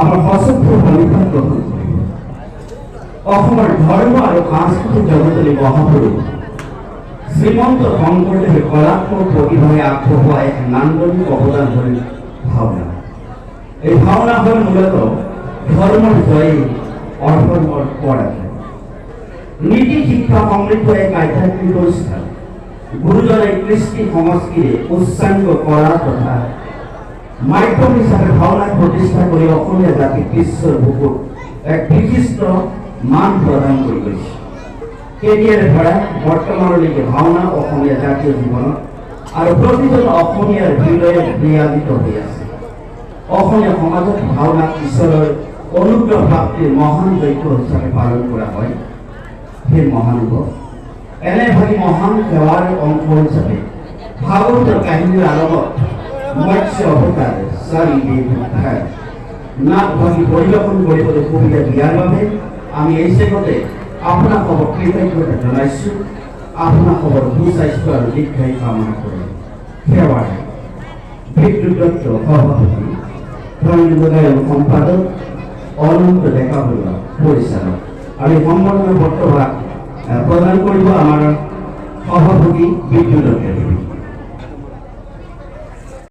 আমাৰ সচেতন ভূমিকা গ্ৰহণ কৰিব। অসমৰ ধৰ্ম আৰু সাংস্কৃতিক জগতলৈ মহাপুৰুষ শ্ৰীমন্ত শংকৰদেৱে কলাত্মক প্ৰতিভাৰে আগবঢ়োৱা এক নান্দনিক অৱদান হ'ল ভাওনা। এই ভাওনা হ'ল মূলত ধৰ্মৰ জয় অধৰ্মৰ পৰাজয়। নীতি শিক্ষা সমৃদ্ধ এক আধ্যাত্মিক অনুষ্ঠান। গুৰুজনাই কৃষ্টি সংস্কৃতিৰে উচ্চাংগ কৰা তথা মাধ্যম হিচাপে ভাওনাক প্ৰতিষ্ঠা কৰি অসমীয়া জাতিক বিশ্বৰ বুকুত এক বিশিষ্ট মান প্ৰদান কৰি গৈছে। কেতিয়াৰে ধৰা বৰ্তমানলৈকে ভাওনা অসমীয়া জাতীয় জীৱনত আৰু প্ৰতিজন অসমীয়াৰ হৃদয়ত বিৰাজিত হৈ আছে। অসমীয়া সমাজত ভাওনাক ঈশ্বৰৰ অনুগ্ৰহ প্ৰাপ্তিৰ মহান যজ্ঞ হিচাপে পালন কৰা হয়। সেই মহানুভৱ এনে ভাবি মহান সেৱাৰ অংশ হিচাপে ভাগৱতৰ কাহিনীৰ আৰম্ভত মৎস্য অৱতাৰ চাৰি দেৱ উদ্ধাৰ নাট ভাগি পৰিৱেশন কৰিবলৈ সুবিধা দিয়াৰ বাবে আমি এই চেগতে আপোনালোকক কৃতজ্ঞতা জনাইছোঁ। আপোনালোকৰ সুস্বাস্থ্য আৰু দীৰ্ঘায়ু কামনা কৰোঁ। সেৱাৰ বিদ্যুৎ দত্ত সভাপতি, ধৰ্মীয় সম্পাদক, অনন্ত ডেকা বৰুৱা পৰিচালক আৰু সম্বৰ্ধনা বৰ্তমান প্ৰদান কৰিব আমাৰ সভাপতি বিদ্যুৎ দত্ত।